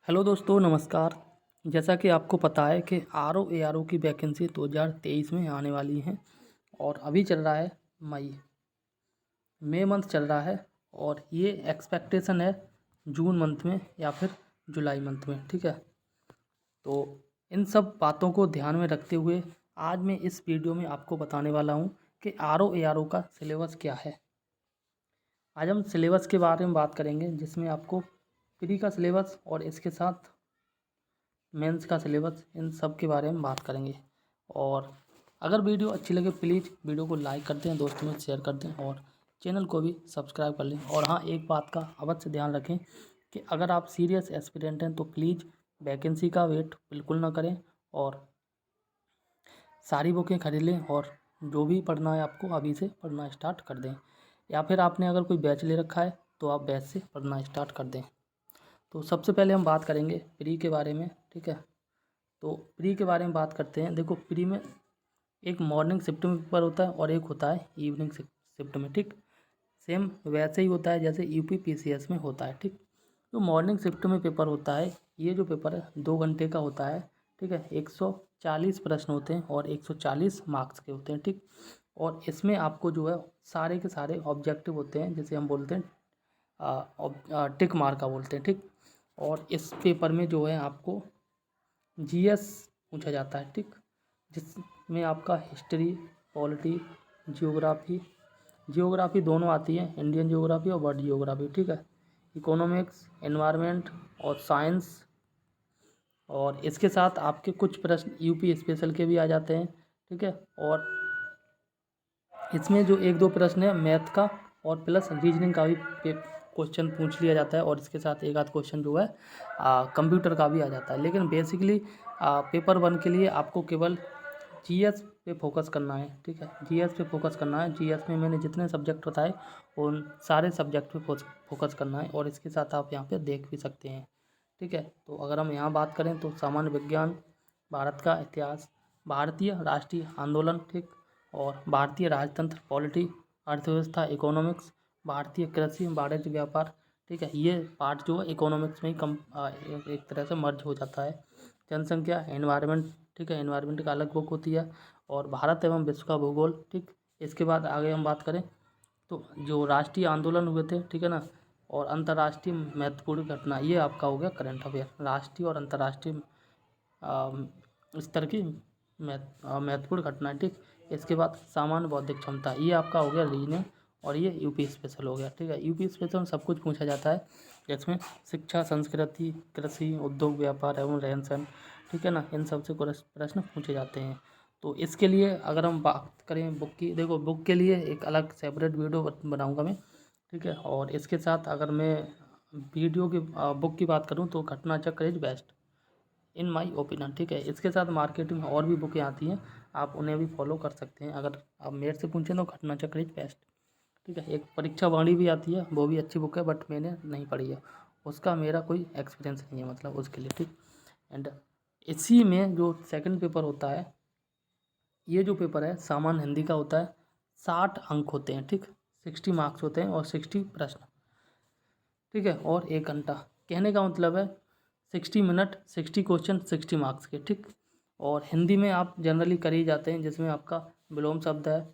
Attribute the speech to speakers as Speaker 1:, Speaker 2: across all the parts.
Speaker 1: Hello दोस्तों, नमस्कार। जैसा कि आपको पता है कि आर ओ की वैकेंसी 2023 में आने वाली हैं और अभी चल रहा है मई मंथ चल रहा है और ये एक्सपेक्टेशन है जून मंथ में या फिर जुलाई मंथ में। ठीक है, तो इन सब बातों को ध्यान में रखते हुए आज मैं इस वीडियो में आपको बताने वाला हूँ कि आर ओ का सिलेबस क्या है। आज हम सिलेबस के बारे में बात करेंगे, जिसमें आपको प्री का सिलेबस और इसके साथ मेंस का सिलेबस, इन सब के बारे में बात करेंगे। और अगर वीडियो अच्छी लगे प्लीज़ वीडियो को लाइक कर दें, दोस्तों में शेयर कर दें और चैनल को भी सब्सक्राइब कर लें। और हाँ, एक बात का अवश्य ध्यान रखें कि अगर आप सीरियस एस्पिरेंट हैं तो प्लीज़ वैकेंसी का वेट बिल्कुल ना करें और सारी बुकें खरीद लें और जो भी पढ़ना है आपको अभी से पढ़ना स्टार्ट कर दें। या फिर आपने अगर कोई बैच ले रखा है तो आप बैच से पढ़ना स्टार्ट कर दें। तो सबसे पहले हम बात करेंगे प्री के बारे में। ठीक है, तो प्री के बारे में बात करते हैं। देखो, प्री में एक मॉर्निंग शिफ्ट में पेपर होता है और एक होता है इवनिंग शिफ्ट में। ठीक, सेम वैसे ही होता है जैसे यूपी पीसीएस में होता है। ठीक, तो मॉर्निंग शिफ्ट में पेपर होता है, ये जो पेपर है 2 घंटे का होता है। ठीक है, 140 प्रश्न होते हैं और 140 मार्क्स के होते हैं। ठीक, और इसमें आपको जो है सारे के सारे ऑब्जेक्टिव होते हैं, जिसे हम बोलते हैं टिक मार का बोलते हैं। ठीक, और इस पेपर में जो है आपको जीएस पूछा जाता है। ठीक, जिसमें आपका हिस्ट्री, पॉलिटी, जियोग्राफी दोनों आती है, इंडियन जियोग्राफी और वर्ल्ड जियोग्राफी। ठीक है, इकोनॉमिक्स, एनवायरनमेंट और साइंस। और इसके साथ आपके कुछ प्रश्न यूपी स्पेशल के भी आ जाते हैं। ठीक है, और इसमें जो एक दो प्रश्न है मैथ का और प्लस रीजनिंग का भी क्वेश्चन पूछ लिया जाता है और इसके साथ एक आध क्वेश्चन जो है कंप्यूटर का भी आ जाता है। लेकिन बेसिकली पेपर 1 के लिए आपको केवल जीएस पे फोकस करना है। ठीक है, जीएस पे फोकस करना है। जीएस में मैंने जितने सब्जेक्ट बताए उन सारे सब्जेक्ट पे फोकस करना है और इसके साथ आप यहाँ पे देख भी सकते हैं। ठीक है, तो अगर हम यहाँ बात करें तो सामान्य विज्ञान, भारत का इतिहास, भारतीय राष्ट्रीय आंदोलन, ठीक, और भारतीय राजतंत्र, पॉलिटी, अर्थव्यवस्था, इकोनॉमिक्स, भारतीय कृषि, वाणिज्य, व्यापार। ठीक है, ये पार्ट जो है इकोनॉमिक्स में ही एक तरह से मर्ज हो जाता है। जनसंख्या, एनवायरनमेंट। ठीक है, एनवायरनमेंट का अलग बुक होती है और भारत एवं विश्व का भूगोल। ठीक, इसके बाद आगे हम बात करें तो जो राष्ट्रीय आंदोलन हुए थे, ठीक है ना, और अंतर्राष्ट्रीय महत्वपूर्ण घटना, ये आपका हो गया करंट अफेयर। राष्ट्रीय और अंतर्राष्ट्रीय स्तर की महत्वपूर्ण घटनाएं। ठीक, इसके बाद सामान्य बौद्धिक क्षमता, ये आपका हो गया रीजनिंग और ये यूपी स्पेशल हो गया। ठीक है, यूपी स्पेशल में सब कुछ पूछा जाता है, जिसमें शिक्षा, संस्कृति, कृषि, उद्योग, व्यापार एवं रहन सहन। ठीक है ना, इन सब से प्रश्न पूछे जाते हैं। तो इसके लिए अगर हम बात करें बुक की, देखो बुक के लिए एक अलग सेपरेट वीडियो बनाऊंगा मैं। ठीक है, और इसके साथ अगर मैं वीडियो की बुक की बात करूं तो घटना चक्र is best in my opinion. ठीक है, इसके साथ मार्केट में और भी बुकें आती हैं, आप उन्हें भी फॉलो कर सकते हैं। अगर आप मेरे से पूछें तो घटना चक्र इज बेस्ट। ठीक है, एक परीक्षा वाणी भी आती है, वो भी अच्छी बुक है बट मैंने नहीं पढ़ी है, उसका मेरा कोई एक्सपीरियंस नहीं है मतलब उसके लिए। ठीक, एंड इसी में जो सेकंड पेपर होता है, ये जो पेपर है सामान्य हिंदी का होता है, 60 अंक होते हैं। ठीक, 60 मार्क्स होते हैं और 60 प्रश्न। ठीक है, और 1 घंटा, कहने का मतलब है 60 मिनट, 60 क्वेश्चन, 60 मार्क्स के। ठीक, और हिंदी में आप जनरली कर ही जाते हैं, जिसमें आपका विलोम शब्द है,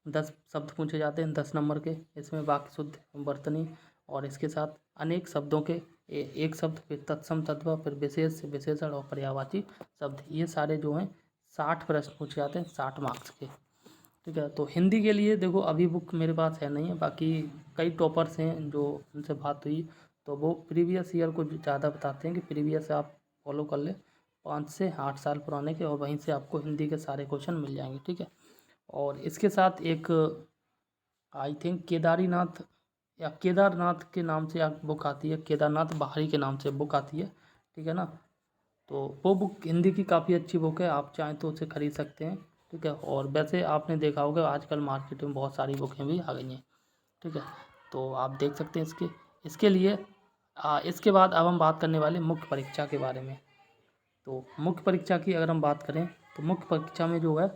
Speaker 1: 10 शब्द पूछे जाते हैं 10 नंबर के। इसमें वाक्य शुद्ध, वर्तनी और इसके साथ अनेक शब्दों के एक शब्द, फिर तत्सम, तद्भव, फिर विशेष, विशेषण और पर्यायवाची शब्द, ये सारे जो हैं 60 प्रश्न पूछे जाते हैं 60 मार्क्स के। ठीक है, तो हिंदी के लिए देखो अभी बुक मेरे पास है नहीं है, बाकी कई टॉपर्स हैं जो उनसे बात हुई तो वो प्रीवियस ईयर को ज़्यादा बताते हैं कि प्रीवियस आप फॉलो कर ले 5 से 8 साल पुराने के, और वहीं से आपको हिंदी के सारे क्वेश्चन मिल जाएंगे। ठीक है, और इसके साथ एक आई थिंक केदारीनाथ या केदारनाथ के नाम से एक बुक आती है, केदारनाथ बाहरी के नाम से बुक आती है। ठीक है ना, तो वो बुक हिंदी की काफ़ी अच्छी बुक है, आप चाहें तो उसे खरीद सकते हैं। ठीक है, और वैसे आपने देखा होगा आजकल मार्केट में बहुत सारी बुकें भी आ गई हैं। ठीक है, तो आप देख सकते हैं इसके लिए इसके बाद अब हम बात करने वाले मुख्य परीक्षा के बारे में। तो मुख्य परीक्षा की अगर हम बात करें तो मुख्य परीक्षा में जो है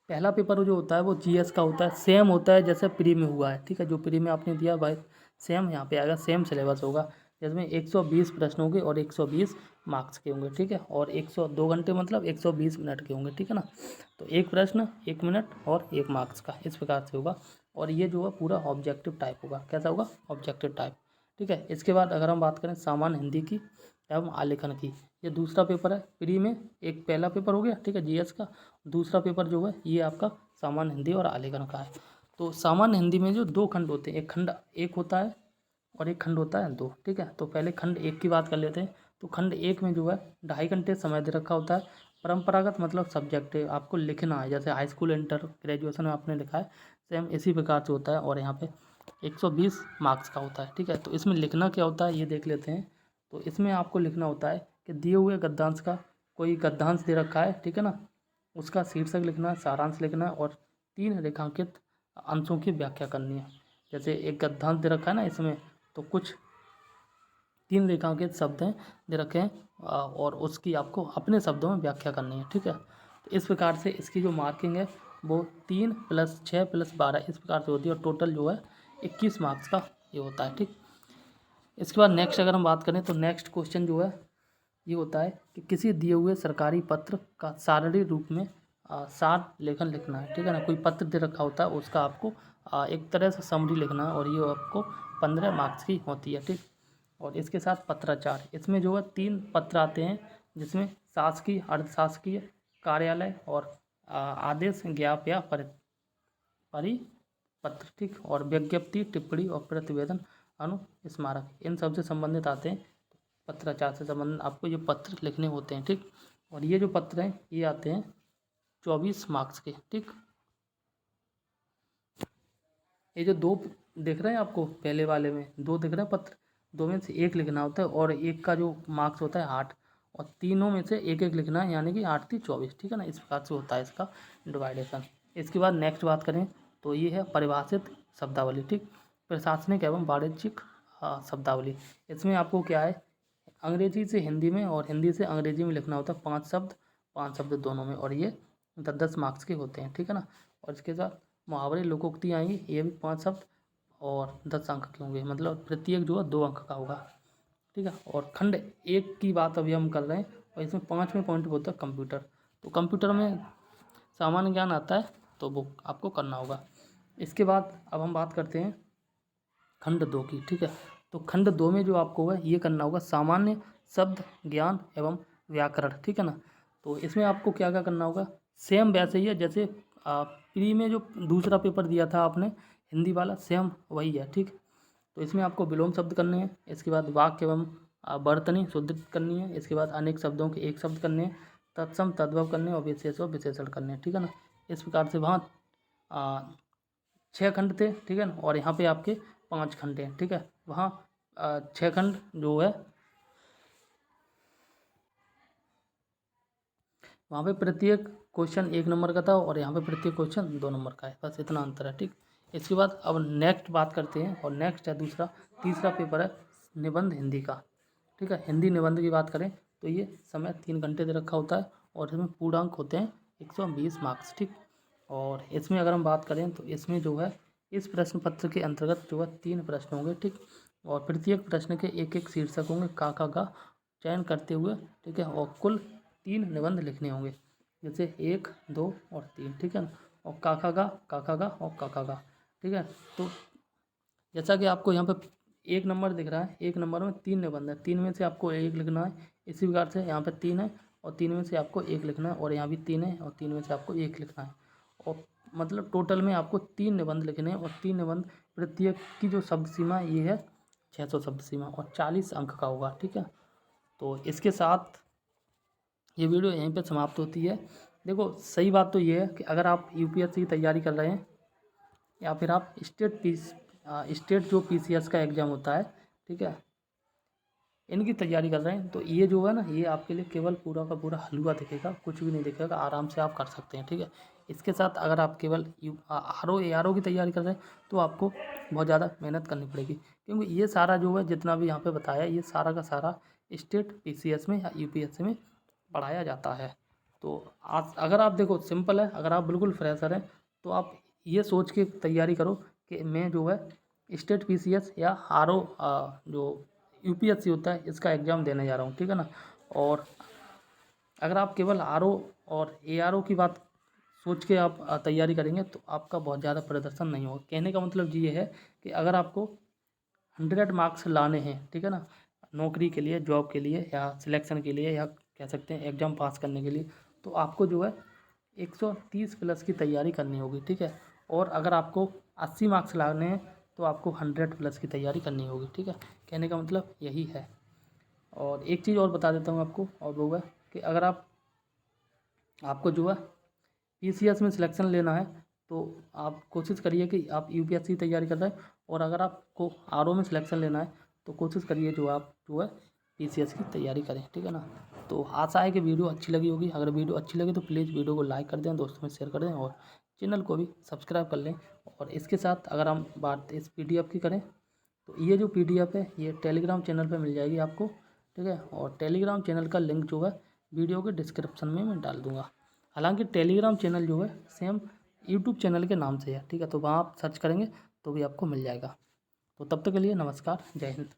Speaker 1: पहला पेपर जो होता है वो जीएस का होता है, सेम होता है जैसे प्री में हुआ है। ठीक है, जो प्री में आपने दिया भाई सेम यहाँ पे आएगा, सेम सिलेबस होगा। जिसमें 120 प्रश्न होंगे और 120 मार्क्स के होंगे, ठीक है। और 102 घंटे मतलब 120 मिनट के होंगे, ठीक है ना। तो एक प्रश्न 1 मिनट और 1 मार्क्स का, इस प्रकार से होगा। और ये जो है पूरा ऑब्जेक्टिव टाइप होगा। कैसा होगा? ऑब्जेक्टिव टाइप, ठीक है। इसके बाद अगर हम बात करें सामान्य हिंदी की एवं आलेखन की, ये दूसरा पेपर है प्री में। एक पहला पेपर हो गया, ठीक है, जीएस का। दूसरा पेपर जो है ये आपका सामान्य हिंदी और आलेखन का है। तो सामान्य हिंदी में जो 2 खंड होते हैं, एक खंड 1 होता है और एक खंड होता है 2, ठीक है। तो पहले खंड 1 की बात कर लेते हैं। तो खंड 1 में जो है 2.5 घंटे समय दे रखा होता है। परंपरागत मतलब सब्जेक्ट है, आपको लिखना है, जैसे हाई स्कूल, इंटर, ग्रेजुएशन में आपने लिखा है, सेम इसी प्रकार से होता है। और यहाँ पे 120 मार्क्स का होता है, ठीक है। तो इसमें लिखना क्या होता है ये देख लेते हैं। तो इसमें आपको लिखना होता है कि दिए हुए गद्यांश का, कोई गद्यांश दे रखा है, ठीक है ना, उसका शीर्षक लिखना है, सारांश लिखना है और 3 रेखांकित अंशों की व्याख्या करनी है। जैसे एक गद्यांश दे रखा है ना इसमें, तो कुछ 3 रेखांकित शब्द हैं दे रखे हैं और उसकी आपको अपने शब्दों में व्याख्या करनी है, ठीक है। तो इस प्रकार से इसकी जो मार्किंग है वो 3 + 6 + 12 इस प्रकार से होती है और टोटल जो है 21 मार्क्स का ये होता है, ठीक। इसके बाद नेक्स्ट अगर हम बात करें तो नेक्स्ट क्वेश्चन जो है ये होता है कि किसी दिए हुए सरकारी पत्र का सारणी रूप में सार लेखन लिखना है, ठीक है ना। कोई पत्र दे रखा होता है, उसका आपको एक तरह से समरी लिखना है और ये आपको 15 मार्क्स की होती है, ठीक। और इसके साथ पत्राचार, इसमें जो है 3 पत्र आते हैं, जिसमें शासकीय, अर्धशासकीय, कार्यालय और आदेश, ज्ञाप या परिपत्र, ठीक। और विज्ञप्ति, टिप्पणी और प्रतिवेदन, अनुस्मारक, इन सब से संबंधित आते हैं। पत्राचार से संबंधित आपको ये पत्र लिखने होते हैं, ठीक। और ये जो पत्र हैं ये आते हैं 24 मार्क्स के, ठीक। ये जो 2 दिख रहे हैं आपको पहले वाले में 2 दिख रहे हैं पत्र, 2 में से 1 लिखना होता है और एक का जो मार्क्स होता है 8 और तीनों में से 1-1 लिखना है, यानी कि 8 × 24, ठीक है ना। इस प्रकार से होता है इसका डिवाइडेशन। इसके बाद नेक्स्ट बात करें तो ये है परिभाषित शब्दावली, ठीक। प्रशासनिक एवं वाणिज्यिक शब्दावली, इसमें आपको क्या है, अंग्रेजी से हिंदी में और हिंदी से अंग्रेजी में लिखना होता है 5 शब्द दोनों में, और ये 10-10 मार्क्स के होते हैं, ठीक है ना। और इसके साथ मुहावरे, लोकोक्ति आएंगी, ये भी 5 शब्द और 10 अंक के होंगे, मतलब प्रत्येक जो है 2 अंक का होगा, ठीक है। और खंड 1 की बात अभी हम कर रहे हैं और इसमें 5वें पॉइंट होता है कंप्यूटर। तो कंप्यूटर में सामान्य ज्ञान आता है तो वो आपको करना होगा। इसके बाद अब हम बात करते हैं खंड 2 की, ठीक है। तो खंड 2 में जो आपको है ये करना होगा सामान्य शब्द ज्ञान एवं व्याकरण, ठीक है ना। तो इसमें आपको क्या क्या करना होगा, सेम वैसे ही है जैसे प्री में जो दूसरा पेपर दिया था आपने हिंदी वाला, सेम वही है, ठीक। तो इसमें आपको विलोम शब्द करने हैं, इसके बाद वाक्य एवं वर्तनी शुद्ध करनी है, इसके बाद अनेक शब्दों के एक शब्द करने हैं, तत्सम तद्भव करने और विशेष और विशेषण करने हैं, ठीक है ना। इस प्रकार से वहाँ 6 खंड थे, ठीक है ना, और यहाँ पे आपके 5 खंड हैं, ठीक है। वहाँ 6 खंड जो है वहाँ पे प्रत्येक क्वेश्चन 1 नंबर का था और यहाँ पे प्रत्येक क्वेश्चन 2 नंबर का है, बस इतना अंतर है, ठीक। इसके बाद अब नेक्स्ट बात करते हैं और नेक्स्ट है तीसरा पेपर है निबंध हिंदी का, ठीक है। हिंदी निबंध की बात करें तो ये समय 3 घंटे दे रखा होता है और इसमें पूर्णांक होते हैं 120 मार्क्स, ठीक। और इसमें अगर हम बात करें तो इसमें जो है इस प्रश्न पत्र के अंतर्गत जो है 3 प्रश्न होंगे, ठीक। और प्रत्येक प्रश्न के 1-1 शीर्षक होंगे, का चयन करते हुए, ठीक है। और कुल 3 निबंध लिखने होंगे, जैसे 1, 2 और 3, ठीक है ना। और का और का, ठीक है। तो जैसा कि आपको यहाँ पे 1 नंबर दिख रहा है, 1 नंबर में 3 निबंध है, 3 में से आपको 1 लिखना है। इसी प्रकार से यहाँ पे 3 है और 3 में से आपको 1 लिखना है, और यहाँ भी 3 है और 3 में से आपको 1 लिखना है। और मतलब टोटल में आपको 3 निबंध लिखने हैं और 3 निबंध प्रत्येक की जो शब्द सीमा ये है 600 शब्द सीमा और 40 अंक का होगा, ठीक है। तो इसके साथ ये वीडियो यहीं पे समाप्त होती है। देखो सही बात तो ये है कि अगर आप यूपीएससी की तैयारी कर रहे हैं या फिर आप स्टेट जो पीसीएस का एग्ज़ाम होता है, ठीक है, इनकी तैयारी कर रहे हैं, तो ये जो है ना ये आपके लिए केवल पूरा का पूरा हलवा दिखेगा, कुछ भी नहीं दिखेगा, आराम से आप कर सकते हैं, ठीक है। इसके साथ अगर आप केवल आर ओ की तैयारी कर रहे हैं तो आपको बहुत ज़्यादा मेहनत करनी पड़ेगी, क्योंकि ये सारा जो है जितना भी यहाँ पे बताया ये सारा का सारा स्टेट पीसीएस में या यूपीएससी में पढ़ाया जाता है। तो आज अगर आप देखो सिंपल है, अगर आप बिल्कुल फ्रेशर हैं तो आप ये सोच के तैयारी करो कि मैं जो है स्टेट पीसीएस या आर ओ जो यूपीएससी होता है, इसका एग्ज़ाम देने जा रहा हूँ, ठीक है ना। और अगर आप केवल आरओ और एआरओ की बात सोच के आप तैयारी करेंगे तो आपका बहुत ज़्यादा प्रदर्शन नहीं होगा। कहने का मतलब ये है कि अगर आपको 100 मार्क्स लाने हैं, ठीक है ना, नौकरी के लिए, जॉब के लिए या सिलेक्शन के लिए, या कह सकते हैं एग्ज़ाम पास करने के लिए, तो आपको जो है 130 प्लस की तैयारी करनी होगी, ठीक है। और अगर आपको 80 मार्क्स लाने हैं तो आपको 100 प्लस की तैयारी करनी होगी, ठीक है। कहने का मतलब यही है। और एक चीज़ और बता देता हूँ आपको, और वो है कि अगर आपको जो है पीसीएस में सिलेक्शन लेना है तो आप कोशिश करिए कि आप यूपीएससी की तैयारी कर रहे हैं। और अगर आपको आरओ में सिलेक्शन लेना है तो कोशिश करिए आप जो है पीसीएस की तैयारी करें, ठीक है ना। तो आशा है कि वीडियो अच्छी लगी होगी। अगर वीडियो अच्छी लगी तो प्लीज़ वीडियो को लाइक कर दें, दोस्तों में शेयर कर दें और चैनल को भी सब्सक्राइब कर लें। और इसके साथ अगर हम बात इस पीडीएफ की करें तो ये जो पीडीएफ है ये टेलीग्राम चैनल पे मिल जाएगी आपको, ठीक है। और टेलीग्राम चैनल का लिंक जो है वीडियो के डिस्क्रिप्शन में मैं डाल दूँगा। हालांकि टेलीग्राम चैनल जो है सेम यूट्यूब चैनल के नाम से है, ठीक है। तो वहाँ आप सर्च करेंगे तो भी आपको मिल जाएगा। तो तब तक के लिए नमस्कार, जय हिंद।